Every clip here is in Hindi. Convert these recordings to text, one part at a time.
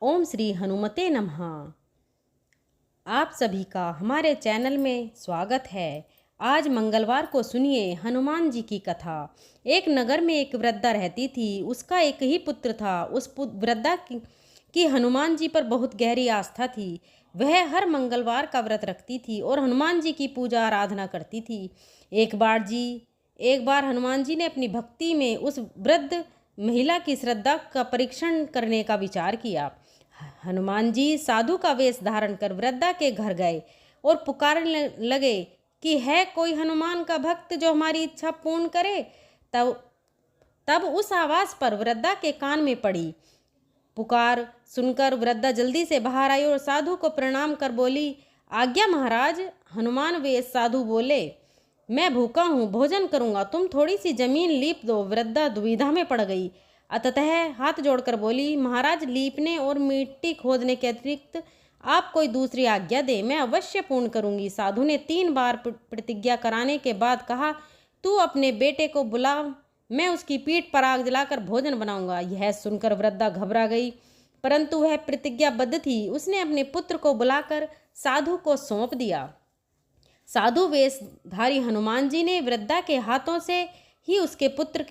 ओम श्री हनुमते नमः। आप सभी का हमारे चैनल में स्वागत है। आज मंगलवार को सुनिए हनुमान जी की कथा। एक नगर में एक वृद्धा रहती थी। उसका एक ही पुत्र था। उस वृद्धा की हनुमान जी पर बहुत गहरी आस्था थी। वह हर मंगलवार का व्रत रखती थी और हनुमान जी की पूजा आराधना करती थी। एक बार हनुमान जी ने अपनी भक्ति में उस वृद्ध महिला की श्रद्धा का परीक्षण करने का विचार किया। हनुमान जी साधु का वेश धारण कर वृद्धा के घर गए और पुकारने लगे कि है कोई हनुमान का भक्त जो हमारी इच्छा पूर्ण करे। तब तब उस आवाज पर वृद्धा के कान में पड़ी। पुकार सुनकर वृद्धा जल्दी से बाहर आई और साधु को प्रणाम कर बोली, आज्ञा महाराज। हनुमान वेश साधु बोले, मैं भूखा हूँ, भोजन करूँगा, तुम थोड़ी सी जमीन लीप दो। वृद्धा दुविधा में पड़ गई। अतः हाथ जोड़कर बोली, महाराज, लीपने और मिट्टी खोदने के अतिरिक्त आप कोई दूसरी आज्ञा दें, मैं अवश्य पूर्ण करूँगी। साधु ने 3 बार प्रतिज्ञा कराने के बाद कहा, तू अपने बेटे को बुला, मैं उसकी पीठ पर आग जलाकर भोजन बनाऊंगा। यह सुनकर वृद्धा घबरा गई, परंतु वह प्रतिज्ञाबद्ध थी। उसने अपने पुत्र को बुलाकर साधु को सौंप दिया। साधु वेशधारी हनुमान जी ने वृद्धा के हाथों से ही उसके पुत्र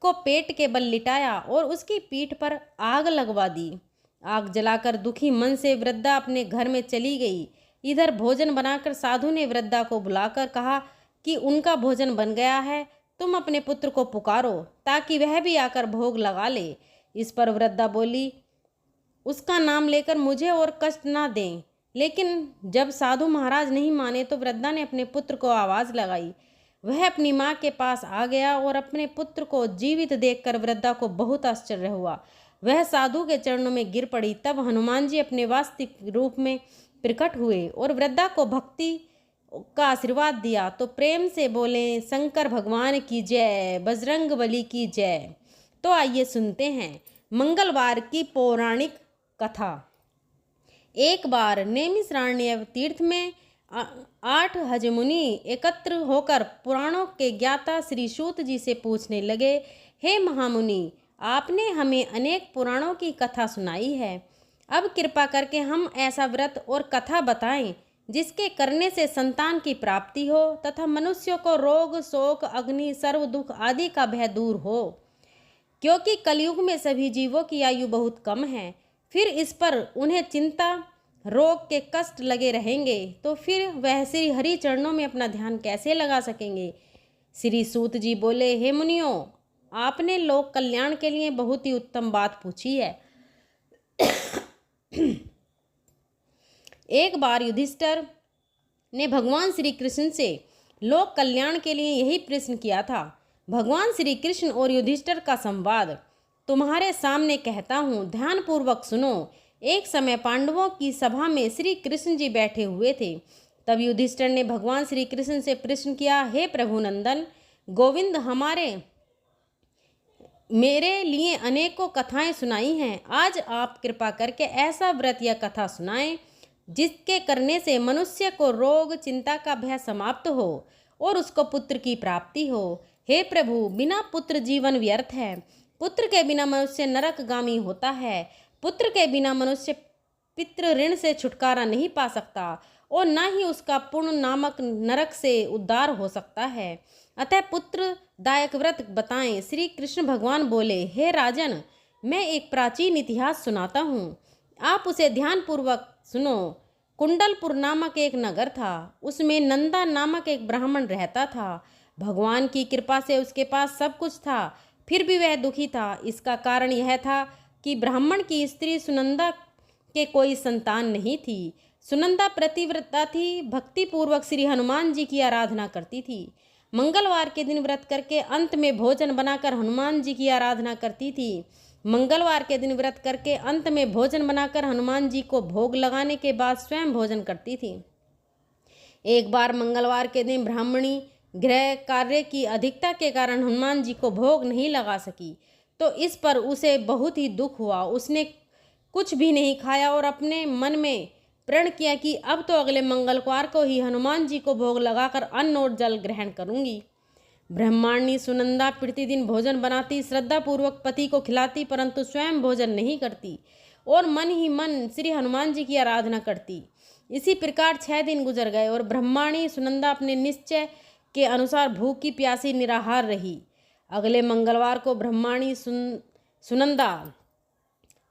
को पेट के बल लिटाया और उसकी पीठ पर आग लगवा दी। आग जलाकर दुखी मन से वृद्धा अपने घर में चली गई। इधर भोजन बनाकर साधु ने वृद्धा को बुलाकर कहा कि उनका भोजन बन गया है, तुम अपने पुत्र को पुकारो ताकि वह भी आकर भोग लगा ले। इस पर वृद्धा बोली, उसका नाम लेकर मुझे और कष्ट ना दें। लेकिन जब साधु महाराज नहीं माने तो वृद्धा ने अपने पुत्र को आवाज़ लगाई। वह अपनी माँ के पास आ गया और अपने पुत्र को जीवित देखकर वृद्धा को बहुत आश्चर्य हुआ। वह साधु के चरणों में गिर पड़ी। तब हनुमान जी अपने वास्तविक रूप में प्रकट हुए और वृद्धा को भक्ति का आशीर्वाद दिया तो प्रेम से बोले, शंकर भगवान की जय, बजरंग बली की जय। तो आइए सुनते हैं मंगलवार की पौराणिक कथा। एक बार नैमिषारण्य तीर्थ में 8 हजमुनि एकत्र होकर पुराणों के ज्ञाता श्री सूत जी से पूछने लगे, हे महामुनि, आपने हमें अनेक पुराणों की कथा सुनाई है। अब कृपा करके हम ऐसा व्रत और कथा बताएं जिसके करने से संतान की प्राप्ति हो तथा मनुष्यों को रोग, शोक, अग्नि, सर्व दुख आदि का भय दूर हो। क्योंकि कलयुग में सभी जीवों की आयु बहुत कम है, फिर इस पर उन्हें चिंता, रोग के कष्ट लगे रहेंगे तो फिर वह श्री हरि चरणों में अपना ध्यान कैसे लगा सकेंगे। श्री सूत जी बोले, हे मुनियों, आपने लोक कल्याण के लिए बहुत ही उत्तम बात पूछी है। एक बार युधिष्ठिर ने भगवान श्री कृष्ण से लोक कल्याण के लिए यही प्रश्न किया था। भगवान श्री कृष्ण और युधिष्ठिर का संवाद तुम्हारे सामने कहता हूँ, ध्यानपूर्वक सुनो। एक समय पांडवों की सभा में श्री कृष्ण जी बैठे हुए थे। तब युधिष्ठिर ने भगवान श्री कृष्ण से प्रश्न किया, हे प्रभु नंदन, गोविंद मेरे लिए अनेकों कथाएं सुनाई हैं। आज आप कृपा करके ऐसा व्रत या कथा सुनाएं जिसके करने से मनुष्य को रोग, चिंता का भय समाप्त हो और उसको पुत्र की प्राप्ति हो। हे प्रभु, बिना पुत्र जीवन व्यर्थ है। पुत्र के बिना मनुष्य नरकगामी होता है। पुत्र के बिना मनुष्य पितृ ऋण से छुटकारा नहीं पा सकता और न ही उसका पुण्य नामक नरक से उद्धार हो सकता है। अतः पुत्र दायक व्रत बताएं। श्री कृष्ण भगवान बोले, हे राजन, मैं एक प्राचीन इतिहास सुनाता हूँ, आप उसे ध्यानपूर्वक सुनो। कुंडलपुर नामक एक नगर था। उसमें नंदा नामक एक ब्राह्मण रहता था। भगवान की कृपा से उसके पास सब कुछ था, फिर भी वह दुखी था। इसका कारण यह था कि ब्राह्मण की स्त्री सुनंदा के कोई संतान नहीं थी। सुनंदा प्रतिव्रता थी, भक्तिपूर्वक श्री हनुमान जी की आराधना करती थी। मंगलवार के दिन व्रत करके अंत में भोजन बनाकर हनुमान जी की आराधना करती थी। मंगलवार के दिन व्रत करके अंत में भोजन बनाकर हनुमान जी को भोग लगाने के बाद स्वयं भोजन करती थी। एक बार मंगलवार के दिन ब्राह्मणी गृह कार्य की अधिकता के कारण हनुमान जी को भोग नहीं लगा सकी, तो इस पर उसे बहुत ही दुख हुआ। उसने कुछ भी नहीं खाया और अपने मन में प्रण किया कि अब तो अगले मंगलवार को ही हनुमान जी को भोग लगाकर अन्न और जल ग्रहण करूंगी। ब्रह्मांडी सुनंदा प्रतिदिन भोजन बनाती, श्रद्धापूर्वक पति को खिलाती, परंतु स्वयं भोजन नहीं करती और मन ही मन श्री हनुमान जी की आराधना करती। इसी प्रकार 6 दिन गुजर गए और ब्रह्माणी सुनंदा अपने निश्चय के अनुसार भूखी प्यासी निराहार रही। अगले मंगलवार को ब्रह्माणी सुनंदा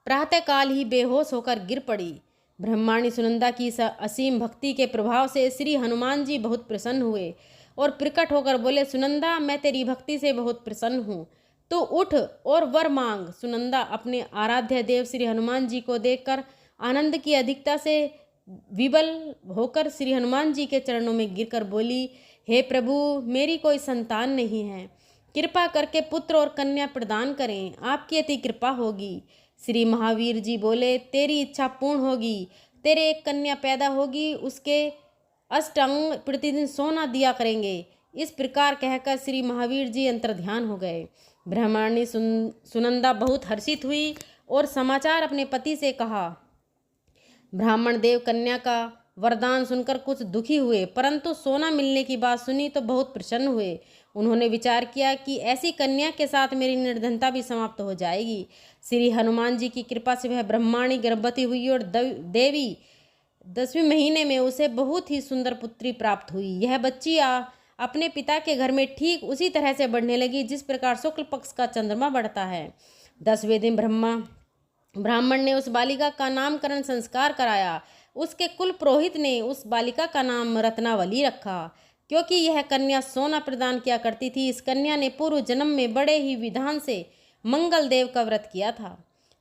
प्रातःकाल ही बेहोश होकर गिर पड़ी। ब्रह्माणी सुनंदा की असीम भक्ति के प्रभाव से श्री हनुमान जी बहुत प्रसन्न हुए और प्रकट होकर बोले, सुनंदा, मैं तेरी भक्ति से बहुत प्रसन्न हूँ, तो उठ और वर मांग। सुनंदा अपने आराध्य देव श्री हनुमान जी को देखकर आनंद की अधिकता से विबल होकर श्री हनुमान जी के चरणों में गिरकर बोली, हे प्रभु, मेरी कोई संतान नहीं है, कृपा करके पुत्र और कन्या प्रदान करें, आपकी अति कृपा होगी। श्री महावीर जी बोले, तेरी इच्छा पूर्ण होगी, तेरे एक कन्या पैदा होगी, उसके अष्टांग प्रतिदिन सोना दिया करेंगे। इस प्रकार कहकर श्री महावीर जी अंतर्ध्यान हो गए। ब्रह्मणी सुनंदा बहुत हर्षित हुई और समाचार अपने पति से कहा। ब्राह्मण देव कन्या का वरदान सुनकर कुछ दुखी हुए, परंतु सोना मिलने की बात सुनी तो बहुत प्रसन्न हुए। उन्होंने विचार किया कि ऐसी कन्या के साथ मेरी निर्धनता भी समाप्त हो जाएगी। श्री हनुमान जी की कृपा से वह ब्रह्माणी गर्भवती हुई और देवी 10वें महीने में उसे बहुत ही सुंदर पुत्री प्राप्त हुई। यह बच्ची अपने पिता के घर में ठीक उसी तरह से बढ़ने लगी जिस प्रकार शुक्ल पक्ष का चंद्रमा बढ़ता है। 10वें दिन ब्राह्मण ने उस बालिका का नामकरण संस्कार कराया। उसके कुल पुरोहित ने उस बालिका का नाम रत्नावली रखा, क्योंकि यह कन्या सोना प्रदान किया करती थी। इस कन्या ने पूर्व जन्म में बड़े ही विधान से मंगल देव का व्रत किया था।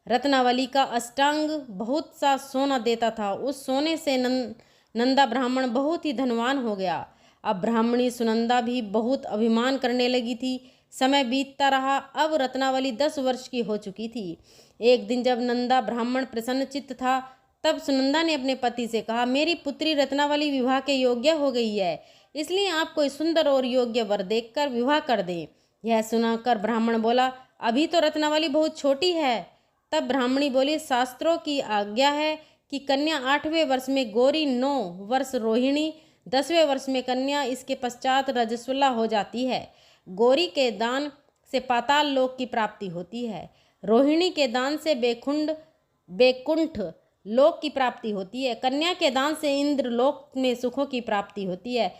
रत्नावली का अष्टांग बहुत सा सोना देता था। उस सोने से नंदा ब्राह्मण बहुत ही धनवान हो गया। अब ब्राह्मणी सुनंदा भी बहुत अभिमान करने लगी थी। समय बीतता रहा। अब रत्नावली 10 वर्ष की हो चुकी थी। एक दिन जब नंदा ब्राह्मण प्रसन्न चित्त था, तब सुनंदा ने अपने पति से कहा, मेरी पुत्री रत्नावली विवाह के योग्य हो गई है, इसलिए आप कोई सुंदर और योग्य वर देखकर विवाह कर दें। यह सुनाकर ब्राह्मण बोला, अभी तो रत्नावली बहुत छोटी है। तब ब्राह्मणी बोली, शास्त्रों की आज्ञा है कि कन्या 8वें वर्ष में गौरी, 9 वर्ष रोहिणी, 10वें वर्ष में कन्या, इसके पश्चात रजस्वला हो जाती है। गौरी के दान से पाताल लोक की प्राप्ति होती है। रोहिणी के दान से बैकुंठ लोक की प्राप्ति होती है। कन्या के दान से इंद्र लोक में सुखों की प्राप्ति होती है।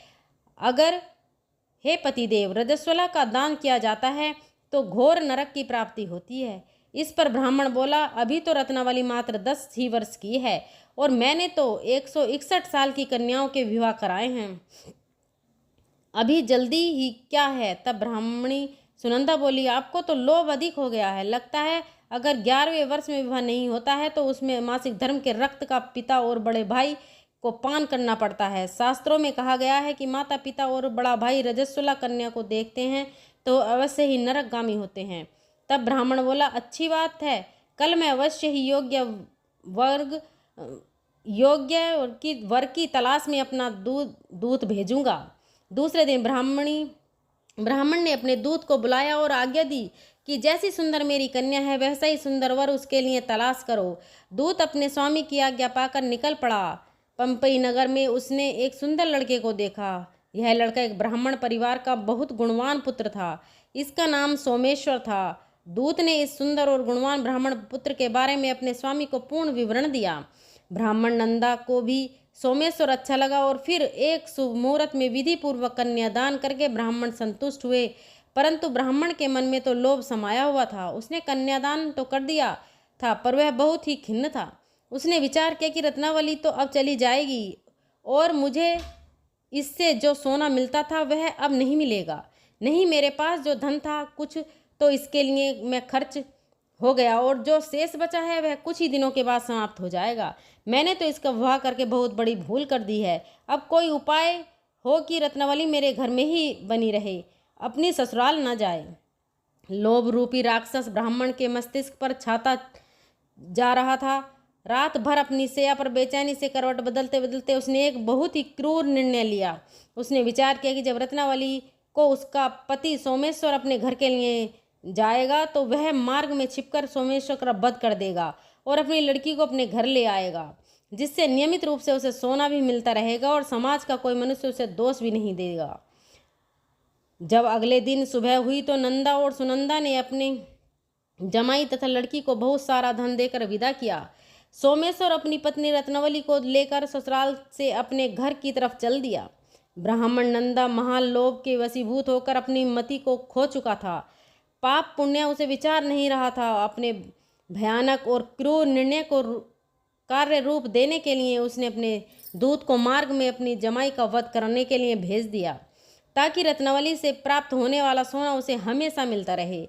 अगर हे पतिदेव रजस्वला का दान किया जाता है तो घोर नरक की प्राप्ति होती है। इस पर ब्राह्मण बोला, अभी तो रत्नावली मात्र 10 ही वर्ष की है और मैंने तो 161 साल की कन्याओं के विवाह कराए हैं, अभी जल्दी ही क्या है। तब ब्राह्मणी सुनंदा बोली, आपको तो लोभ अधिक हो गया है। लगता है अगर 11वें वर्ष में विवाह नहीं होता है तो उसमें मासिक धर्म के रक्त का पिता और बड़े भाई को पान करना पड़ता है। शास्त्रों में कहा गया है कि माता पिता और बड़ा भाई रजस्वला कन्या को देखते हैं तो अवश्य ही नरकगामी होते हैं। तब ब्राह्मण बोला, अच्छी बात है, कल मैं अवश्य ही योग्य वर की तलाश में अपना दूत भेजूंगा। दूसरे दिन ब्राह्मण ने अपने दूत को बुलाया और आज्ञा दी कि जैसी सुंदर मेरी कन्या है वैसा ही सुंदर वर उसके लिए तलाश करो। दूत अपने स्वामी की आज्ञा पाकर निकल पड़ा। पंपई नगर में उसने एक सुंदर लड़के को देखा। यह लड़का एक ब्राह्मण परिवार का बहुत गुणवान पुत्र था। इसका नाम सोमेश्वर था। दूत ने इस सुंदर और गुणवान ब्राह्मण पुत्र के बारे में अपने स्वामी को पूर्ण विवरण दिया। ब्राह्मण नंदा को भी सोमेश्वर अच्छा लगा और फिर एक शुभ मुहूर्त में विधि पूर्वक कन्यादान करके ब्राह्मण संतुष्ट हुए। परंतु ब्राह्मण के मन में तो लोभ समाया हुआ था। उसने कन्यादान तो कर दिया था पर वह बहुत ही खिन्न था। उसने विचार किया कि रत्नावली तो अब चली जाएगी और मुझे इससे जो सोना मिलता था वह अब नहीं मिलेगा। नहीं, मेरे पास जो धन था कुछ तो इसके लिए मैं खर्च हो गया और जो शेष बचा है वह कुछ ही दिनों के बाद समाप्त हो जाएगा। मैंने तो इसका विवाह करके बहुत बड़ी भूल कर दी है। अब कोई उपाय हो कि रत्नावली मेरे घर में ही बनी रहे, अपनी ससुराल न जाए। लोभ रूपी राक्षस ब्राह्मण के मस्तिष्क पर छाता जा रहा था। रात भर अपनी शैया पर बेचैनी से करवट बदलते बदलते उसने एक बहुत ही क्रूर निर्णय लिया। उसने विचार किया कि जब रत्नावली को उसका पति सोमेश्वर अपने घर के लिए जाएगा तो वह मार्ग में छिपकर सोमेश्वर का वध कर देगा और अपनी लड़की को अपने घर ले आएगा, जिससे नियमित रूप से उसे सोना भी मिलता रहेगा और समाज का कोई मनुष्य उसे दोष भी नहीं देगा। जब अगले दिन सुबह हुई तो नंदा और सुनंदा ने अपने जमाई तथा लड़की को बहुत सारा धन देकर विदा किया। सोमेश्वर अपनी पत्नी रत्नावली को लेकर ससुराल से अपने घर की तरफ चल दिया। ब्राह्मण नंदा महान लोभ के वशीभूत होकर अपनी मति को खो चुका था। पाप पुण्य उसे विचार नहीं रहा था। अपने भयानक और क्रूर निर्णय को कार्य रूप देने के लिए उसने अपने दूत को मार्ग में अपनी जमाई का वध करने के लिए भेज दिया, ताकि रत्नावली से प्राप्त होने वाला सोना उसे हमेशा मिलता रहे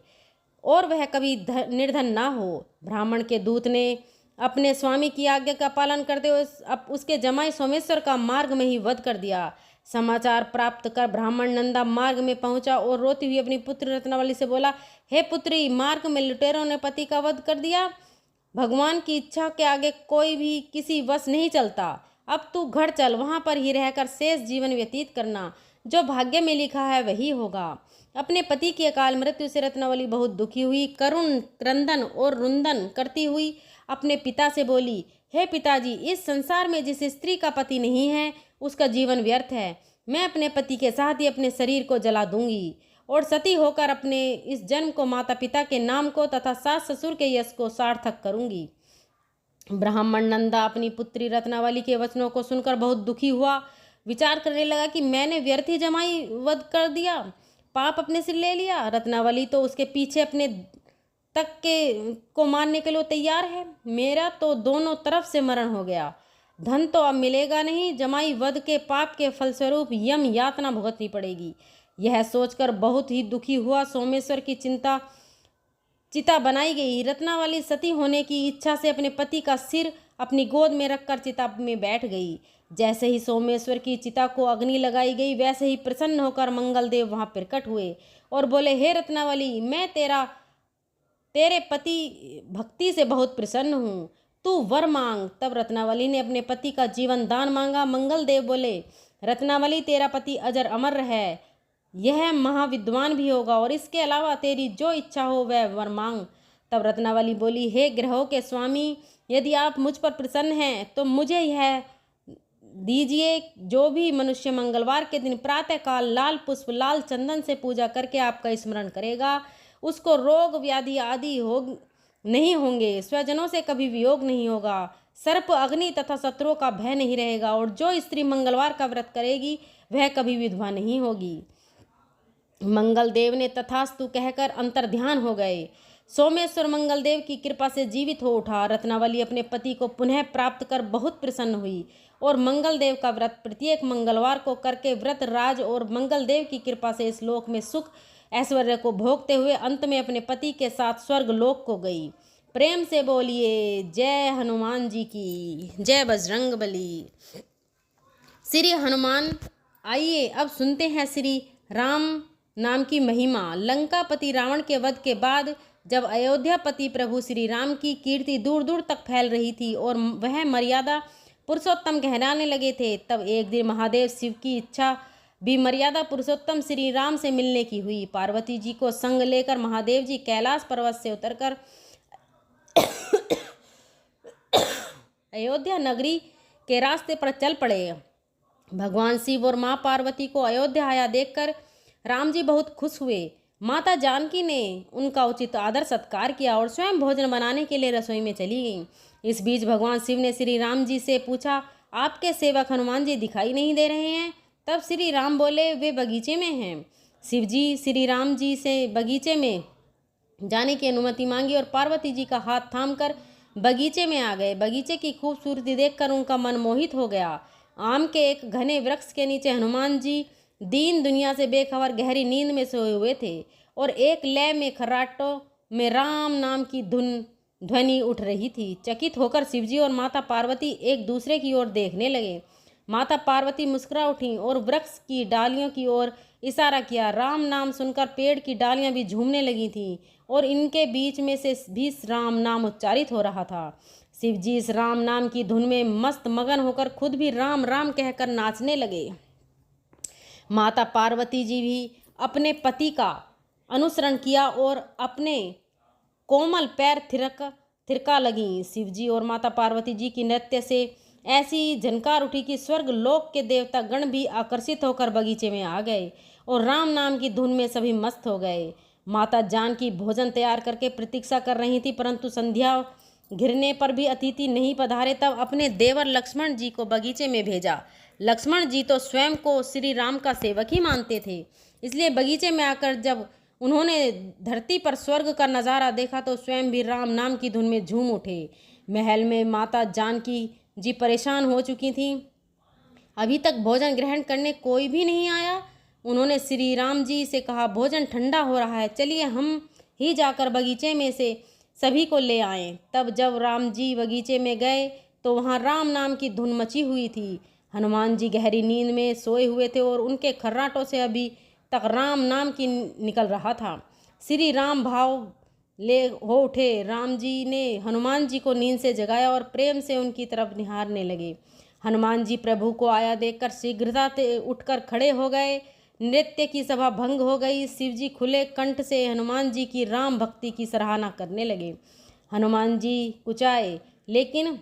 और वह कभी निर्धन ना हो। ब्राह्मण के दूत ने अपने स्वामी की आज्ञा का पालन करते हुए उसके जमाई सोमेश्वर का मार्ग में ही वध कर दिया। समाचार प्राप्त कर ब्राह्मण नंदा मार्ग में पहुंचा और रोती हुई अपनी पुत्री रत्नावली से बोला, हे पुत्री, मार्ग में लुटेरों ने पति का वध कर दिया। भगवान की इच्छा के आगे कोई भी किसी वश नहीं चलता। अब तू घर चल, वहां पर ही रहकर शेष जीवन व्यतीत करना। जो भाग्य में लिखा है वही होगा। अपने पति की अकाल मृत्यु से रत्नावली बहुत दुखी हुई। करुण क्रंदन और रुंदन करती हुई अपने पिता से बोली, हे पिताजी, इस संसार में जिस स्त्री का पति नहीं है उसका जीवन व्यर्थ है। मैं अपने पति के साथ ही अपने शरीर को जला दूंगी और सती होकर अपने इस जन्म को माता पिता के नाम को तथा सास ससुर के यश को सार्थक करूंगी। ब्राह्मण नंदा अपनी पुत्री रत्नावली के वचनों को सुनकर बहुत दुखी हुआ। विचार करने लगा कि मैंने व्यर्थ ही जमाई वध कर दिया, पाप अपने सिर ले लिया। रत्नावली तो उसके पीछे अपने तक के को मारने के लिए तैयार है। मेरा तो दोनों तरफ से मरण हो गया। धन तो अब मिलेगा नहीं। जमाई वध के पाप के फलस्वरूप यम यातना भुगतनी पड़ेगी। यह सोचकर बहुत ही दुखी हुआ सोमेश्वर की चिता बनाई गई। रत्नावली सती होने की इच्छा से अपने पति का सिर अपनी गोद में रखकर चिता में बैठ गई। जैसे ही सोमेश्वर की चिता को अग्नि लगाई गई, वैसे ही प्रसन्न होकर मंगलदेव वहां प्रकट हुए और बोले, हे रत्नावली, मैं तेरे पति भक्ति से बहुत प्रसन्न हूँ, तू वर मांग। तब रत्नावली ने अपने पति का जीवन दान मांगा। मंगलदेव बोले, रत्नावली, तेरा पति अजर अमर है, यह महाविद्वान भी होगा और इसके अलावा तेरी जो इच्छा हो वह वर मांग। तब रत्नावली बोली, हे ग्रहों के स्वामी, यदि आप मुझ पर प्रसन्न हैं तो मुझे यह दीजिए, जो भी मनुष्य मंगलवार के दिन प्रातःकाल लाल पुष्प लाल चंदन से पूजा करके आपका स्मरण करेगा, उसको रोग व्याधि आदि नहीं होंगे, स्वजनों से कभी वियोग नहीं होगा, सर्प अग्नि तथा शत्रुओं का भय नहीं रहेगा, और जो स्त्री मंगलवार का व्रत करेगी वह कभी विधवा नहीं होगी। मंगलदेव ने तथास्तु कहकर अंतर्ध्यान हो गए। सोमेश्वर मंगलदेव की कृपा से जीवित हो उठा। रत्नावली अपने पति को पुनः प्राप्त कर बहुत प्रसन्न हुई और मंगलदेव का व्रत प्रत्येक मंगलवार को करके व्रत राज और मंगलदेव की कृपा से इस लोक में सुख ऐश्वर्य को भोगते हुए अंत में अपने पति के साथ स्वर्ग लोक को गई। प्रेम से बोलिए जय हनुमान जी की, जय बजरंग बली। श्री हनुमान। आइए अब सुनते हैं श्री राम नाम की महिमा। लंकापति रावण के वध के बाद जब अयोध्यापति प्रभु श्री राम की कीर्ति दूर दूर तक फैल रही थी और वह मर्यादा पुरुषोत्तम कहलाने लगे थे, तब एक दिन महादेव शिव की इच्छा भी मर्यादा पुरुषोत्तम श्री राम से मिलने की हुई। पार्वती जी को संग लेकर महादेव जी कैलाश पर्वत से उतरकर अयोध्या नगरी के रास्ते पर चल पड़े। भगवान शिव और माँ पार्वती को अयोध्या आया देखकर राम जी बहुत खुश हुए। माता जानकी ने उनका उचित आदर सत्कार किया और स्वयं भोजन बनाने के लिए रसोई में चली गईं। इस बीच भगवान शिव ने श्री राम जी से पूछा, आपके सेवक हनुमान जी दिखाई नहीं दे रहे हैं? तब श्री राम बोले, वे बगीचे में हैं। शिव जी श्री राम जी से बगीचे में जाने की अनुमति मांगी और पार्वती जी का हाथ थामकर बगीचे में आ गए। बगीचे की खूबसूरती देखकर उनका मन मोहित हो गया। आम के एक घने वृक्ष के नीचे हनुमान जी दीन दुनिया से बेखबर गहरी नींद में सोए हुए थे और एक लय में खर्राटों में राम नाम की ध्वनि उठ रही थी। चकित होकर शिवजी और माता पार्वती एक दूसरे की ओर देखने लगे। माता पार्वती मुस्कुरा उठी और वृक्ष की डालियों की ओर इशारा किया। राम नाम सुनकर पेड़ की डालियां भी झूमने लगी थीं और इनके बीच में से भी राम नाम उच्चारित हो रहा था। शिवजी इस राम नाम की धुन में मस्त मगन होकर खुद भी राम राम कहकर नाचने लगे। माता पार्वती जी भी अपने पति का अनुसरण किया और अपने कोमल पैर थिरका लगी। शिवजी और माता पार्वती जी की नृत्य से ऐसी झनकार उठी कि स्वर्ग लोक के देवता गण भी आकर्षित होकर बगीचे में आ गए और राम नाम की धुन में सभी मस्त हो गए। माता जानकी भोजन तैयार करके प्रतीक्षा कर रही थी, परंतु संध्या घिरने पर भी अतिथि नहीं पधारे। तब अपने देवर लक्ष्मण जी को बगीचे में भेजा। लक्ष्मण जी तो स्वयं को श्री राम का सेवक ही मानते थे, इसलिए बगीचे में आकर जब उन्होंने धरती पर स्वर्ग का नज़ारा देखा तो स्वयं भी राम नाम की धुन में झूम उठे। महल में माता जानकी जी परेशान हो चुकी थीं। अभी तक भोजन ग्रहण करने कोई भी नहीं आया। उन्होंने श्री राम जी से कहा, भोजन ठंडा हो रहा है, चलिए हम ही जाकर बगीचे में से सभी को ले आएं। तब जब राम जी बगीचे में गए तो वहाँ राम नाम की धुन मची हुई थी। हनुमान जी गहरी नींद में सोए हुए थे और उनके खर्राटों से अभी तक राम नाम की निकल रहा था। श्री राम भाव ले हो उठे। राम जी ने हनुमान जी को नींद से जगाया और प्रेम से उनकी तरफ निहारने लगे। हनुमान जी प्रभु को आया देखकर शीघ्रता से उठकर खड़े हो गए। नृत्य की सभा भंग हो गई। शिव जी खुले कंठ से हनुमान जी की राम भक्ति की सराहना करने लगे। हनुमान जी कुचाए लेकिन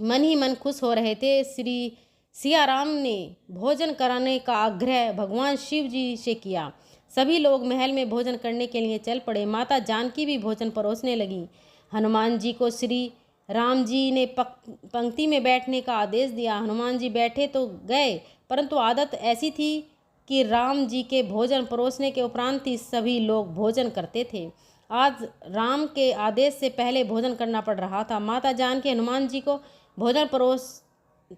मन ही मन खुश हो रहे थे। श्री सिया राम ने भोजन कराने का आग्रह भगवान शिव जी से किया। सभी लोग महल में भोजन करने के लिए चल पड़े। माता जानकी भी भोजन परोसने लगी। हनुमान जी को श्री राम जी ने पंक्ति में बैठने का आदेश दिया। हनुमान जी बैठे तो गए, परंतु आदत ऐसी थी कि राम जी के भोजन परोसने के उपरांत ही सभी लोग भोजन करते थे। आज राम के आदेश से पहले भोजन करना पड़ रहा था। माता जानकी हनुमान जी को भोजन परोस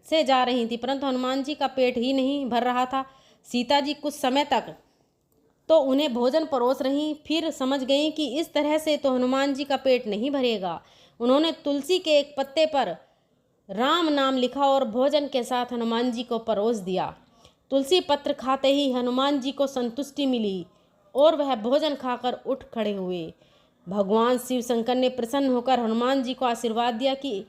से जा रही थी, परंतु हनुमान जी का पेट ही नहीं भर रहा था। सीता जी कुछ समय तक तो उन्हें भोजन परोस रही, फिर समझ गई कि इस तरह से तो हनुमान जी का पेट नहीं भरेगा। उन्होंने तुलसी के एक पत्ते पर राम नाम लिखा और भोजन के साथ हनुमान जी को परोस दिया। तुलसी पत्र खाते ही हनुमान जी को संतुष्टि मिली और वह भोजन खाकर उठ खड़े हुए। भगवान शिव शंकर ने प्रसन्न होकर हनुमान जी को आशीर्वाद दिया कि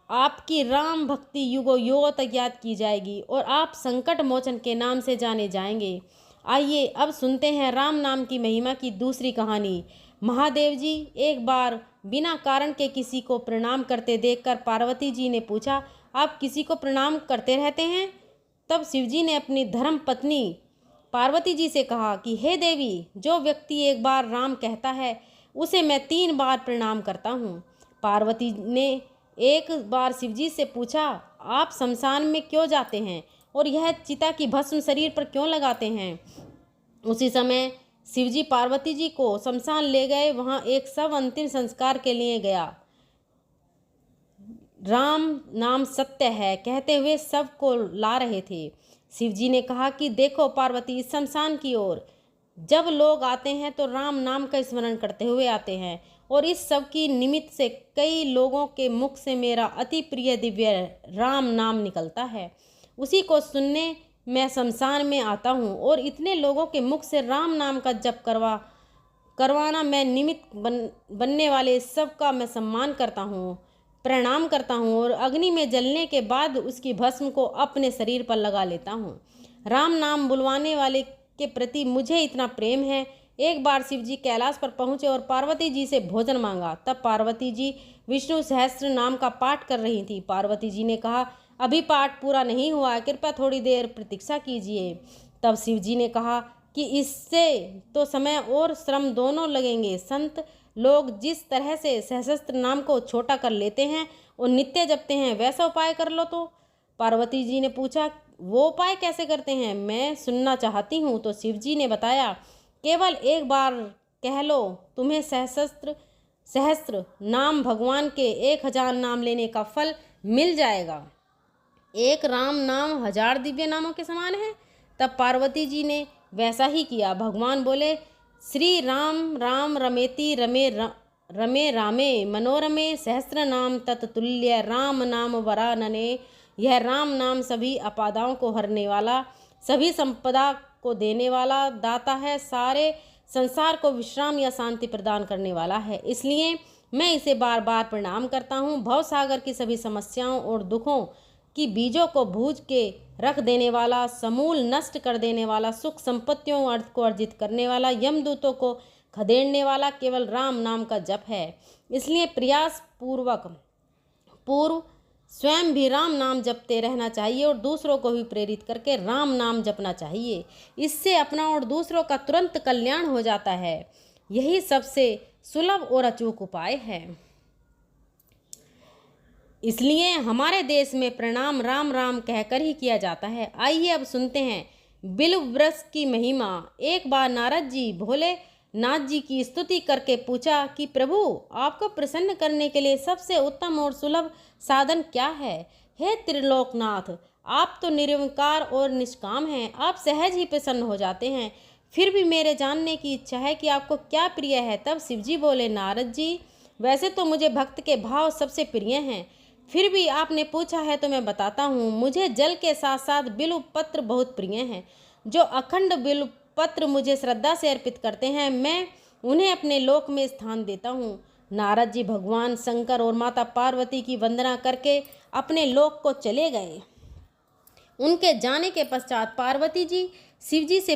आपकी राम भक्ति युगों युगों तक याद की जाएगी और आप संकट मोचन के नाम से जाने जाएंगे। आइए अब सुनते हैं राम नाम की महिमा की दूसरी कहानी। महादेव जी एक बार बिना कारण के किसी को प्रणाम करते देखकर पार्वती जी ने पूछा, आप किसी को प्रणाम करते रहते हैं? तब शिवजी ने अपनी धर्म पत्नी पार्वती जी से कहा कि हे देवी, जो व्यक्ति एक बार राम कहता है उसे मैं 3 बार प्रणाम करता हूँ। पार्वती ने एक बार शिवजी से पूछा, आप शमशान में क्यों जाते हैं और यह चिता की भस्म शरीर पर क्यों लगाते हैं? उसी समय शिवजी पार्वती जी को शमशान ले गए। वहाँ एक सब अंतिम संस्कार के लिए गया। राम नाम सत्य है कहते हुए सब को ला रहे थे। शिवजी ने कहा कि देखो पार्वती, इस शमशान की ओर जब लोग आते हैं तो राम नाम का स्मरण करते हुए आते हैं और इस सब की निमित्त से कई लोगों के मुख से मेरा अति प्रिय दिव्य राम नाम निकलता है। उसी को सुनने मैं शमशान में आता हूँ और इतने लोगों के मुख से राम नाम का जप करवाना मैं निमित्त बनने वाले सब का मैं सम्मान करता हूँ, प्रणाम करता हूँ और अग्नि में जलने के बाद उसकी भस्म को अपने शरीर पर लगा लेता हूँ। राम नाम बुलवाने वाले के प्रति मुझे इतना प्रेम है। एक बार शिवजी कैलाश पर पहुँचे और पार्वती जी से भोजन मांगा। तब पार्वती जी विष्णु सहस्त्र नाम का पाठ कर रही थी। पार्वती जी ने कहा, अभी पाठ पूरा नहीं हुआ, कृपया थोड़ी देर प्रतीक्षा कीजिए। तब शिवजी ने कहा कि इससे तो समय और श्रम दोनों लगेंगे। संत लोग जिस तरह से सहस्त्र नाम को छोटा कर लेते हैं और नित्य जपते हैं, वैसा उपाय कर लो। तो पार्वती जी ने पूछा, वो उपाय कैसे करते हैं, मैं सुनना चाहती हूँ। तो शिवजी ने बताया, केवल एक बार कह लो, तुम्हें सहस्त्र नाम भगवान के 1000 नाम लेने का फल मिल जाएगा। एक राम नाम 1000 दिव्य नामों के समान है। तब पार्वती जी ने वैसा ही किया। भगवान बोले, श्री राम राम रमेति रमे रामे मनोरमे सहस्त्र नाम तत्तुल्य राम नाम वरानने। यह राम नाम सभी आपदाओं को हरने वाला, सभी संपदा को देने वाला दाता है, सारे संसार को विश्राम या शांति प्रदान करने वाला है। इसलिए मैं इसे बार बार प्रणाम करता हूँ। भवसागर की सभी समस्याओं और दुखों की बीजों को भूज के रख देने वाला, समूल नष्ट कर देने वाला, सुख संपत्तियों अर्थ को अर्जित करने वाला, यमदूतों को खदेड़ने वाला केवल राम नाम का जप है। इसलिए प्रयास पूर्व स्वयं भी राम नाम जपते रहना चाहिए और दूसरों को भी प्रेरित करके राम नाम जपना चाहिए। इससे अपना और दूसरों का तुरंत कल्याण हो जाता है। यही सबसे सुलभ और अचूक उपाय है। इसलिए हमारे देश में प्रणाम राम राम कहकर ही किया जाता है। आइए अब सुनते हैं बिल्व वृक्ष की महिमा। एक बार नारद जी भोलेनाथ जी की स्तुति करके पूछा कि प्रभु, आपको प्रसन्न करने के लिए सबसे उत्तम और सुलभ साधन क्या है? हे त्रिलोकनाथ, आप तो निर्विकार और निष्काम हैं, आप सहज ही प्रसन्न हो जाते हैं। फिर भी मेरे जानने की इच्छा है कि आपको क्या प्रिय है। तब शिवजी बोले, नारद जी, वैसे तो मुझे भक्त के भाव सबसे प्रिय हैं, फिर भी आपने पूछा है तो मैं बताता हूँ। मुझे जल के साथ साथ बिल्व पत्र बहुत प्रिय हैं। जो अखंड बिल्व पत्र मुझे श्रद्धा से अर्पित करते हैं, मैं उन्हें अपने लोक में स्थान देता हूँ। नारद जी भगवान शंकर और माता पार्वती की वंदना करके अपने लोक को चले गए। उनके जाने के पश्चात पार्वती जी शिवजी से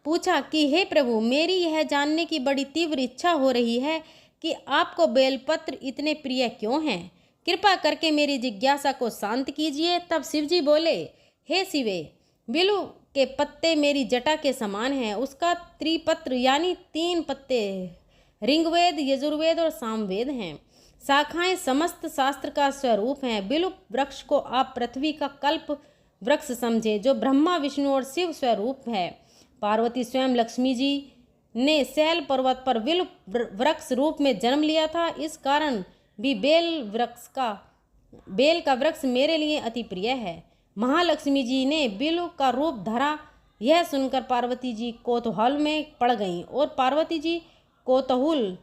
पूछा कि हे प्रभु, मेरी यह जानने की बड़ी तीव्र इच्छा हो रही है कि आपको बेलपत्र इतने प्रिय क्यों हैं। कृपा करके मेरी जिज्ञासा को शांत कीजिए। तब शिवजी बोले, हे शिवे, बिल्व के पत्ते मेरी जटा के समान हैं। उसका त्रिपत्र यानी 3 पत्ते ऋग्वेद, यजुर्वेद और सामवेद हैं। शाखाएं समस्त शास्त्र का स्वरूप हैं। बिल्व वृक्ष को आप पृथ्वी का कल्प वृक्ष समझे, जो ब्रह्मा विष्णु और शिव स्वरूप है। पार्वती स्वयं लक्ष्मी जी ने शैल पर्वत पर बिल्व वृक्ष रूप में जन्म लिया था। इस कारण भी बेल का वृक्ष मेरे लिए अति प्रिय है। महालक्ष्मी जी ने बिल्व का रूप धरा। यह सुनकर पार्वती जी कौतूहल में पड़ गईं और पार्वती जी कौतूहल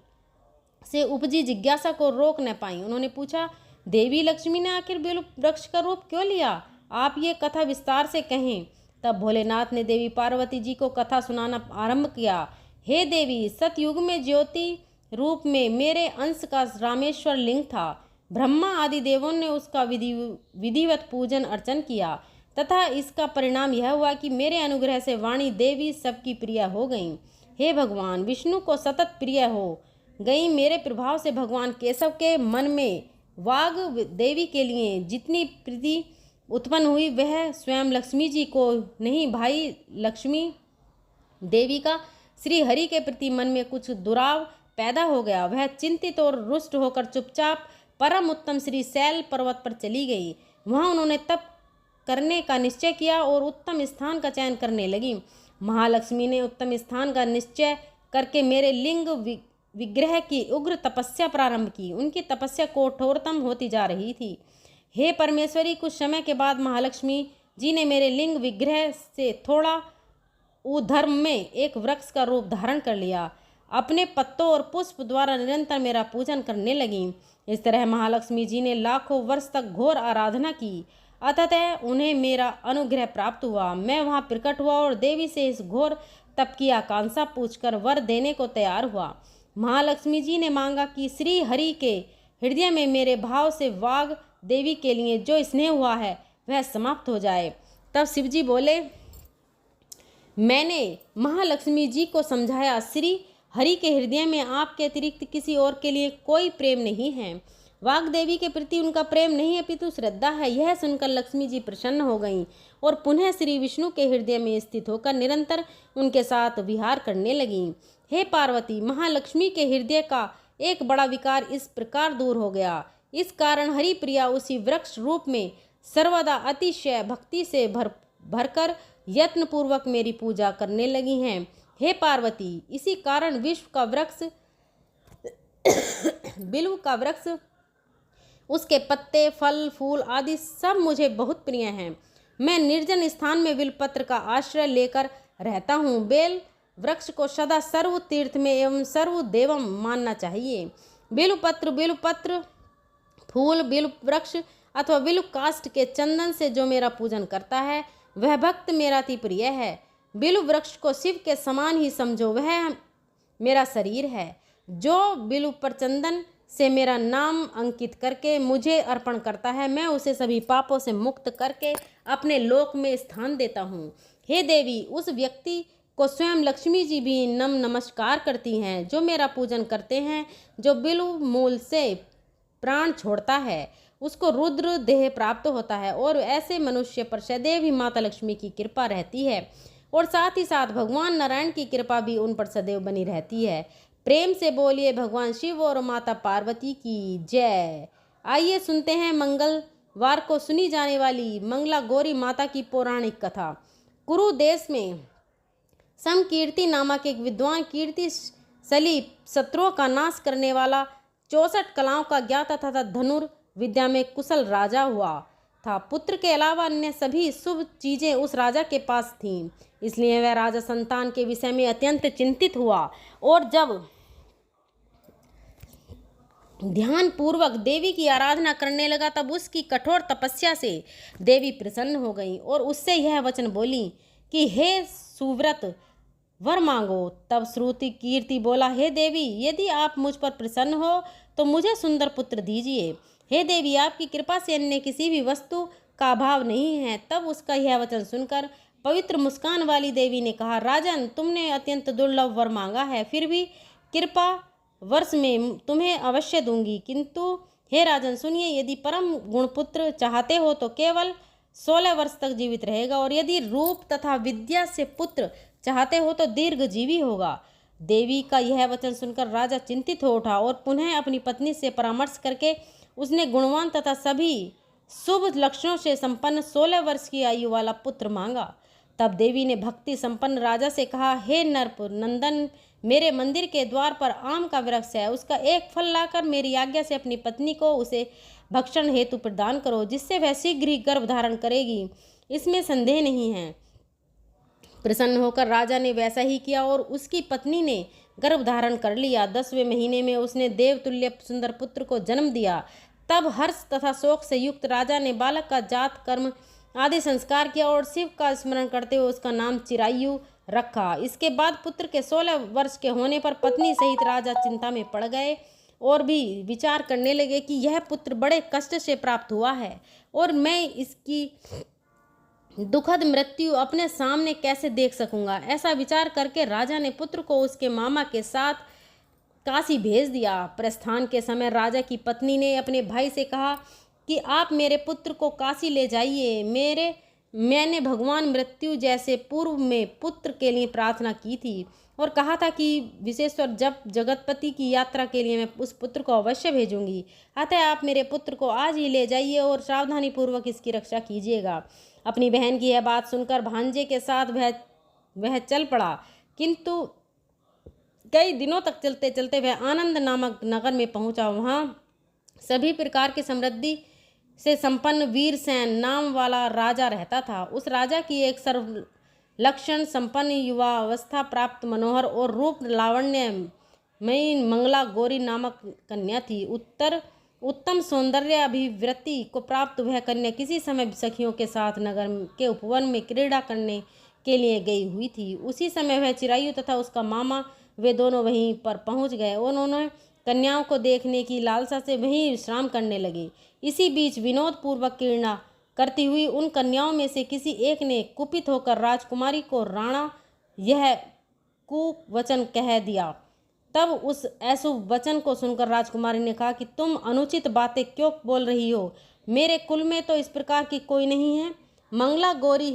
से उपजी जिज्ञासा को रोक न पाई। उन्होंने पूछा, देवी लक्ष्मी ने आखिर बिल्व वृक्ष का रूप क्यों लिया? आप ये कथा विस्तार से कहें। तब भोलेनाथ ने देवी पार्वती जी को कथा सुनाना आरंभ किया। हे देवी, सतयुग में ज्योति रूप में मेरे अंश का रामेश्वर लिंग था। ब्रह्मा आदि देवों ने उसका विधिवत पूजन अर्चन किया तथा इसका परिणाम यह हुआ कि मेरे अनुग्रह से वाणी देवी सबकी प्रिय हो गईं। हे भगवान, विष्णु को सतत प्रिय हो गई मेरे प्रभाव से भगवान केशव के मन में वाग देवी के लिए जितनी प्रीति उत्पन्न हुई, वह स्वयं लक्ष्मी जी को नहीं, भाई लक्ष्मी देवी का श्री हरि के प्रति मन में कुछ दुराव पैदा हो गया। वह चिंतित और रुष्ट होकर चुपचाप परम उत्तम श्री शैल पर्वत पर चली गई। वहां उन्होंने तप करने का निश्चय किया और उत्तम स्थान का चयन करने लगी। महालक्ष्मी ने उत्तम स्थान का निश्चय करके मेरे लिंग विग्रह की उग्र तपस्या प्रारंभ की। उनकी तपस्या कठोरतम होती जा रही थी। हे परमेश्वरी, कुछ समय के बाद महालक्ष्मी जी ने मेरे लिंग विग्रह से थोड़ा ऊर्ध्व में एक वृक्ष का रूप धारण कर लिया। अपने पत्तों और पुष्प द्वारा निरंतर मेरा पूजन करने लगीं। इस तरह महालक्ष्मी जी ने लाखों वर्ष तक घोर आराधना की। अतः उन्हें मेरा अनुग्रह प्राप्त हुआ। मैं वहां प्रकट हुआ और देवी से इस घोर तप की आकांक्षा पूछकर वर देने को तैयार हुआ। महालक्ष्मी जी ने मांगा कि श्री हरि के हृदय में मेरे भाव से वाग देवी के लिए जो स्नेह हुआ है वह समाप्त हो जाए। तब शिवजी बोले, मैंने महालक्ष्मी जी को समझाया, श्री हरि के हृदय में आपके अतिरिक्त किसी और के लिए कोई प्रेम नहीं है। वाग देवी के प्रति उनका प्रेम नहीं अपितु श्रद्धा है। यह सुनकर लक्ष्मी जी प्रसन्न हो गईं और पुनः श्री विष्णु के हृदय में स्थित होकर निरंतर उनके साथ विहार करने लगीं। हे पार्वती, महालक्ष्मी के हृदय का एक बड़ा विकार इस प्रकार दूर हो गया। इस कारण हरिप्रिया उसी वृक्ष रूप में सर्वदा अतिशय भक्ति से भरकर यत्नपूर्वक मेरी पूजा करने लगी हैं। हे पार्वती, इसी कारण विश्व का वृक्ष बिल्व का वृक्ष, उसके पत्ते, फल, फूल आदि सब मुझे बहुत प्रिय हैं। मैं निर्जन स्थान में बिल्वपत्र का आश्रय लेकर रहता हूँ। बेल वृक्ष को सदा सर्व तीर्थ में एवं सर्व देवम मानना चाहिए। बिल्वपत्र फूल, बिल्व वृक्ष अथवा बिल्व काष्ठ के चंदन से जो मेरा पूजन करता है वह भक्त मेरा अति प्रिय है। बिल्व वृक्ष को शिव के समान ही समझो, वह मेरा शरीर है। जो बिल्व पर चंदन से मेरा नाम अंकित करके मुझे अर्पण करता है, मैं उसे सभी पापों से मुक्त करके अपने लोक में स्थान देता हूँ। हे देवी, उस व्यक्ति को स्वयं लक्ष्मी जी भी नमस्कार करती हैं जो मेरा पूजन करते हैं। जो बिल्व मूल से प्राण छोड़ता है उसको रुद्र देह प्राप्त होता है और ऐसे मनुष्य पर सदैव ही माता लक्ष्मी की कृपा रहती है और साथ ही साथ भगवान नारायण की कृपा भी उन पर सदैव बनी रहती है। प्रेम से बोलिए भगवान शिव और माता पार्वती की जय। आइए सुनते हैं मंगलवार को सुनी जाने वाली मंगला गौरी माता की पौराणिक कथा। कुरु देश में समकीर्ति नामक एक विद्वान कीर्तिशाली शत्रुओं का नाश करने वाला 64 कलाओं का ज्ञाता तथा धनुर्विद्या में कुशल राजा हुआ था। पुत्र के अलावा अन्य सभी शुभ चीजें उस राजा के पास थीं, इसलिए वह राजा संतान के विषय में अत्यंत चिंतित हुआ और जब ध्यान पूर्वक देवी की आराधना करने लगा तब उसकी कठोर तपस्या से देवी प्रसन्न हो गई और उससे यह वचन बोली कि हे सुव्रत वर मांगो। तब श्रुति कीर्ति बोला, हे देवी, यदि आप मुझ पर प्रसन्न हो तो मुझे सुंदर पुत्र दीजिए। हे देवी, आपकी कृपा से अन्य किसी भी वस्तु का अभाव नहीं है। तब उसका यह वचन सुनकर पवित्र मुस्कान वाली देवी ने कहा, राजन, तुमने अत्यंत दुर्लभ वर मांगा है, फिर भी कृपा वर्ष में तुम्हें अवश्य दूंगी। किंतु हे राजन सुनिए, यदि परम गुणपुत्र चाहते हो तो केवल 16 वर्ष तक जीवित रहेगा, और यदि रूप तथा विद्या से पुत्र चाहते हो तो दीर्घजीवी होगा। देवी का यह वचन सुनकर राजा चिंतित हो उठा और पुनः अपनी पत्नी से परामर्श करके उसने गुणवान तथा सभी शुभ लक्षणों से संपन्न 16 वर्ष की आयु वाला पुत्र मांगा। तब देवी ने भक्ति संपन्न राजा से कहा, हे नरपुर नंदन, मेरे मंदिर के द्वार पर आम का वृक्ष है, उसका एक फल लाकर मेरी आज्ञा से अपनी पत्नी को उसे भक्षण हेतु प्रदान करो, जिससे वह शीघ्र ही गर्भ धारण करेगी, इसमें संदेह नहीं है। प्रसन्न होकर राजा ने वैसा ही किया और उसकी पत्नी ने गर्भ धारण कर लिया। 10वें महीने में उसने देवतुल्य सुंदर पुत्र को जन्म दिया। तब हर्ष तथा शोक से युक्त राजा ने बालक का जात कर्म आदि संस्कार किया और शिव का स्मरण करते हुए उसका नाम चिरायु रखा। इसके बाद पुत्र के 16 वर्ष के होने पर पत्नी सहित राजा चिंता में पड़ गए और भी विचार करने लगे कि यह पुत्र बड़े कष्ट से प्राप्त हुआ है और मैं इसकी दुखद मृत्यु अपने सामने कैसे देख सकूंगा। ऐसा विचार करके राजा ने पुत्र को उसके मामा के साथ काशी भेज दिया। प्रस्थान के समय राजा की पत्नी ने अपने भाई से कहा कि आप मेरे पुत्र को काशी ले जाइए। मैंने भगवान मृत्यु जैसे पूर्व में पुत्र के लिए प्रार्थना की थी और कहा था कि विशेश्वर जब जगतपति की यात्रा के लिए मैं उस पुत्र को अवश्य भेजूंगी। अतः आप मेरे पुत्र को आज ही ले जाइए और सावधानी पूर्वक इसकी रक्षा कीजिएगा। अपनी बहन की यह बात सुनकर भांजे के साथ वह चल पड़ा, किंतु कई दिनों तक चलते चलते वह आनंद नामक नगर में पहुंचा। वहां सभी प्रकार की समृद्धि से संपन्न वीरसेन नाम वाला राजा रहता था। उस राजा की एक सर्वलक्षण संपन्न युवावस्था प्राप्त मनोहर और रूप लावण्यमयी मंगला गौरी नामक कन्या थी। उत्तम सौंदर्य अभिवृत्ति को प्राप्त वह कन्या किसी समय सखियों के साथ नगर के उपवन में क्रीड़ा करने के लिए गई हुई थी। उसी समय वह चिरायु तथा उसका मामा वे दोनों वहीं पर पहुंच गए और उन्होंने कन्याओं को देखने की लालसा से वहीं विश्राम करने लगे। इसी बीच विनोद पूर्वक क्रीड़ा करती हुई उन कन्याओं में से किसी एक ने कुपित होकर राजकुमारी को राणा यह कुवचन कह दिया। तब उस अशुभ वचन को सुनकर राजकुमारी ने कहा कि तुम अनुचित बातें क्यों बोल रही हो? मेरे कुल में तो इस प्रकार की कोई नहीं है। मंगला गौरी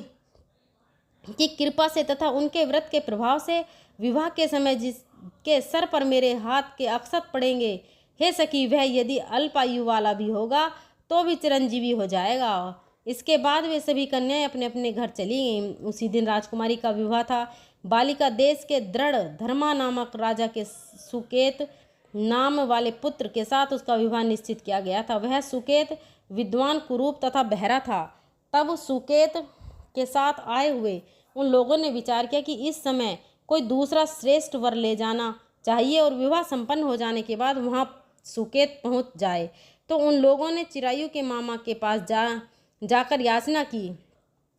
की कृपा से तथा उनके व्रत के प्रभाव से विवाह के समय जिसके सर पर मेरे हाथ के अक्षत पड़ेंगे, हे सखी, वह यदि अल्पायु वाला भी होगा तो भी चिरंजीवी हो जाएगा। इसके बाद वे सभी कन्याएं अपने अपने घर चली गईं। उसी दिन राजकुमारी का विवाह था। बालिका देश के दृढ़ धर्मा नामक राजा के सुकेत नाम वाले पुत्र के साथ उसका विवाह निश्चित किया गया था। वह सुकेत विद्वान, कुरूप तथा बहरा था। तब सुकेत के साथ आए हुए उन लोगों ने विचार किया कि इस समय कोई दूसरा श्रेष्ठ वर ले जाना चाहिए और विवाह संपन्न हो जाने के बाद वहां सुकेत पहुंच जाए। तो उन लोगों ने चिरायु के मामा के पास जाकर याचना की,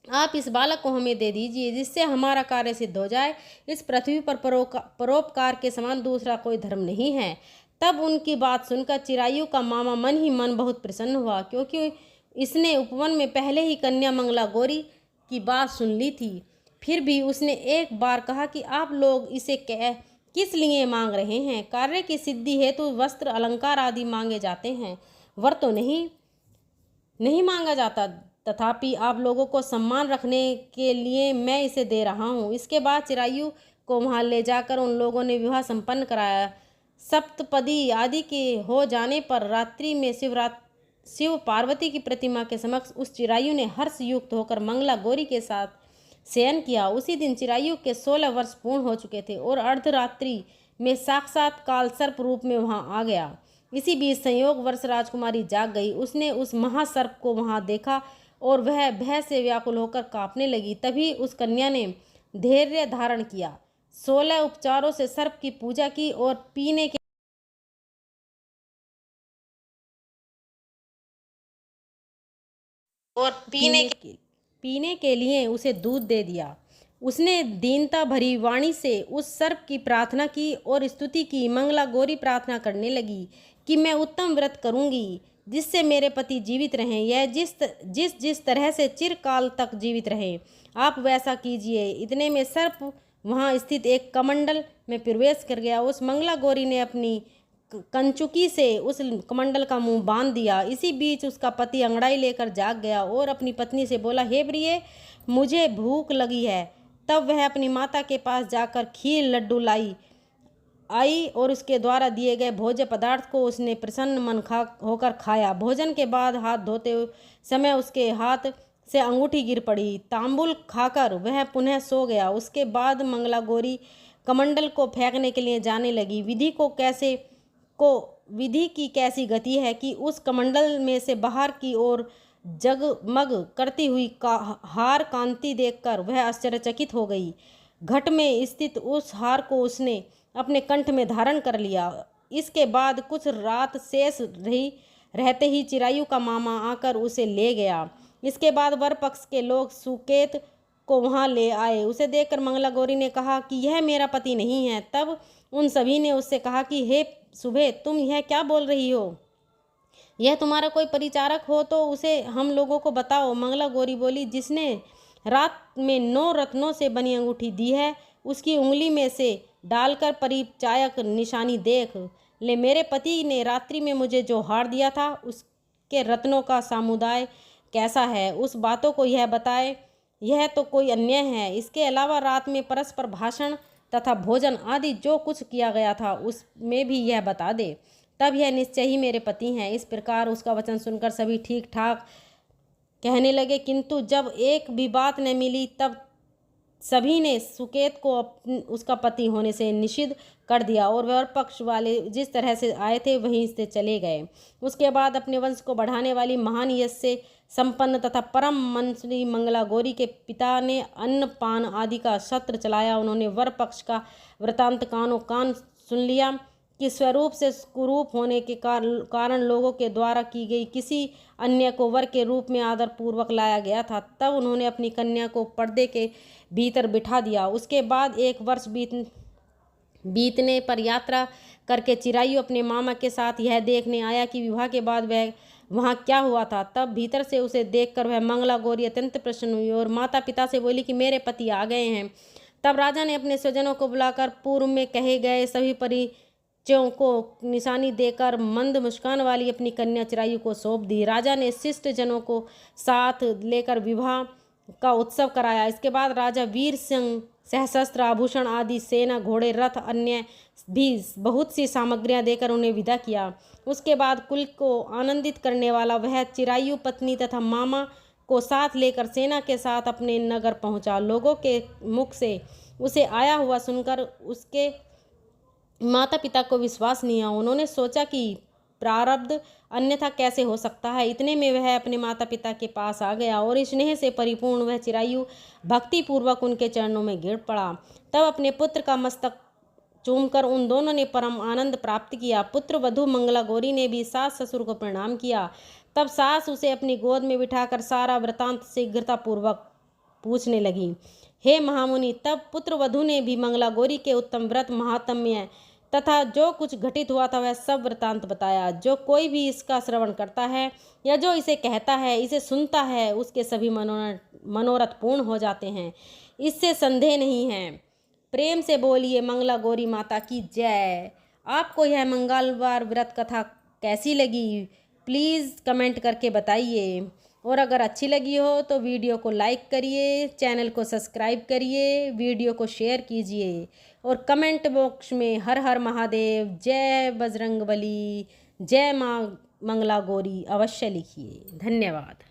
आप इस बालक को हमें दे दीजिए जिससे हमारा कार्य सिद्ध हो जाए। इस पृथ्वी पर परोपकार के समान दूसरा कोई धर्म नहीं है। तब उनकी बात सुनकर चिरायु का मामा मन ही मन बहुत प्रसन्न हुआ, क्योंकि इसने उपवन में पहले ही कन्या मंगला गौरी की बात सुन ली थी। फिर भी उसने एक बार कहा कि आप लोग इसे किस लिए मांग रहे हैं? कार्य की सिद्धि हेतु वस्त्र अलंकार आदि मांगे जाते हैं, वर तो नहीं मांगा जाता। तथापि आप लोगों को सम्मान रखने के लिए मैं इसे दे रहा हूँ। इसके बाद चिरायु को वहाँ ले जाकर उन लोगों ने विवाह संपन्न कराया। सप्तपदी आदि के हो जाने पर रात्रि में शिव पार्वती की प्रतिमा के समक्ष उस चिरायु ने हर्ष युक्त होकर मंगला गौरी के साथ शयन किया। उसी दिन चिरायु के 16 वर्ष पूर्ण हो चुके थे और अर्धरात्रि में साक्षात काल सर्प रूप में वहां आ गया। इसी बीच संयोग वर्ष राजकुमारी जाग गई। उसने उस महासर्प को वहां देखा और वह भय से व्याकुल होकर कांपने लगी। तभी उस कन्या ने धैर्य धारण किया, 16 उपचारों से सर्प की पूजा की और पीने के लिए उसे दूध दे दिया। उसने दीनता भरी वाणी से उस सर्प की प्रार्थना की और स्तुति की। मंगला गौरी प्रार्थना करने लगी कि मैं उत्तम व्रत करूंगी जिससे मेरे पति जीवित रहें। यह जिस तरह से चिरकाल तक जीवित रहें, आप वैसा कीजिए। इतने में सर्प वहां स्थित एक कमंडल में प्रवेश कर गया। उस मंगला गौरी ने अपनी कंचुकी से उस कमंडल का मुंह बांध दिया। इसी बीच उसका पति अंगड़ाई लेकर जाग गया और अपनी पत्नी से बोला, हे प्रिय, मुझे भूख लगी है। तब वह अपनी माता के पास जाकर खीर लड्डू आई और उसके द्वारा दिए गए भोज्य पदार्थ को उसने प्रसन्न मन होकर खाया। भोजन के बाद हाथ धोते समय उसके हाथ से अंगूठी गिर पड़ी। तांबुल खाकर वह पुनः सो गया। उसके बाद मंगला गौरी कमंडल को फेंकने के लिए जाने लगी। विधि की कैसी गति है कि उस कमंडल में से बाहर की ओर जगमग करती हुई हार कांति देखकर वह आश्चर्यचकित हो गई। घट में स्थित उस हार को उसने अपने कंठ में धारण कर लिया। इसके बाद कुछ रात शेष रहते ही चिरायु का मामा आकर उसे ले गया। इसके बाद वर पक्ष के लोग सुकेत को वहां ले आए। उसे देखकर मंगला गौरी ने कहा कि यह मेरा पति नहीं है। तब उन सभी ने उससे कहा कि हे सुबह, तुम यह क्या बोल रही हो? यह तुम्हारा कोई परिचारक हो तो उसे हम लोगों को बताओ। मंगला गौरी बोली, जिसने रात में 9 रत्नों से बनी अंगूठी दी है, उसकी उंगली में से डालकर परिचायक निशानी देख ले। मेरे पति ने रात्रि में मुझे जो हार दिया था उसके रत्नों का समुदाय कैसा है, उस बातों को यह बताए। यह तो कोई अन्याय है। इसके अलावा रात में परस्पर भाषण तथा भोजन आदि जो कुछ किया गया था उसमें भी यह बता दे। तब यह निश्चय ही मेरे पति हैं। इस प्रकार उसका वचन सुनकर सभी ठीक ठाक कहने लगे, किंतु जब एक भी बात न मिली तब सभी ने सुकेत को उसका पति होने से निषिद्ध कर दिया और वर पक्ष वाले जिस तरह से आए थे वहीं से चले गए। उसके बाद अपने वंश को बढ़ाने वाली महान यश से संपन्न तथा परम मनस्वी मंगला गौरी के पिता ने अन्न पान आदि का सत्र चलाया। उन्होंने वर पक्ष का वृतांत कानों कान सुन लिया कि स्वरूप से कुरूप होने के कारण लोगों के द्वारा की गई किसी अन्य को वर के रूप में आदर पूर्वक लाया गया था। तब उन्होंने अपनी कन्या को पर्दे के भीतर बिठा दिया। उसके बाद 1 वर्ष बीतने पर यात्रा करके चिरायु अपने मामा के साथ यह देखने आया कि विवाह के बाद वह वहाँ क्या हुआ था। तब भीतर से उसे देखकर वह मंगला गौरी अत्यंत प्रसन्न हुई और माता पिता से बोली कि मेरे पति आ गए हैं। तब राजा ने अपने स्वजनों को बुलाकर पूर्व में कहे गए सभी परिचयों को निशानी देकर मंद मुस्कान वाली अपनी कन्या चिरायु को सौंप दी। राजा ने शिष्ट जनों को साथ लेकर विवाह का उत्सव कराया। इसके बाद राजा वीर सिंह सहस्त्र आभूषण आदि सेना, घोड़े, रथ, अन्य भी बहुत सी सामग्रियां देकर उन्हें विदा किया। उसके बाद कुल को आनंदित करने वाला वह चिरायु पत्नी तथा मामा को साथ लेकर सेना के साथ अपने नगर पहुंचा। लोगों के मुख से उसे आया हुआ सुनकर उसके माता पिता को विश्वास नहीं आया। उन्होंने सोचा कि प्रारब्ध अन्यथा कैसे हो सकता है। इतने में वह अपने माता पिता के पास आ गया और स्नेह से परिपूर्ण वह चिरायु भक्ति पूर्वक उनके चरणों में गिर पड़ा। तब अपने पुत्र का मस्तक चूमकर उन दोनों ने परम आनंद प्राप्त किया। पुत्र वधू मंगला गौरी ने भी सास ससुर को प्रणाम किया। तब सास उसे अपनी गोद में बिठाकर सारा वृतांत शीघ्रता पूर्वक पूछने लगी। हे महामुनि, तब पुत्र वधू ने भी मंगला गौरी के उत्तम व्रत, महात्म्य तथा जो कुछ घटित हुआ था वह सब वृतांत बताया। जो कोई भी इसका श्रवण करता है या जो इसे कहता है, इसे सुनता है, उसके सभी मनोरथ पूर्ण हो जाते हैं, इससे संदेह नहीं है। प्रेम से बोलिए मंगला गौरी माता की जय। आपको यह मंगलवार व्रत कथा कैसी लगी? प्लीज़ कमेंट करके बताइए। और अगर अच्छी लगी हो तो वीडियो को लाइक करिए, चैनल को सब्सक्राइब करिए, वीडियो को शेयर कीजिए और कमेंट बॉक्स में हर हर महादेव, जय बजरंगबली, जय माँ मंगला गौरी अवश्य लिखिए। धन्यवाद।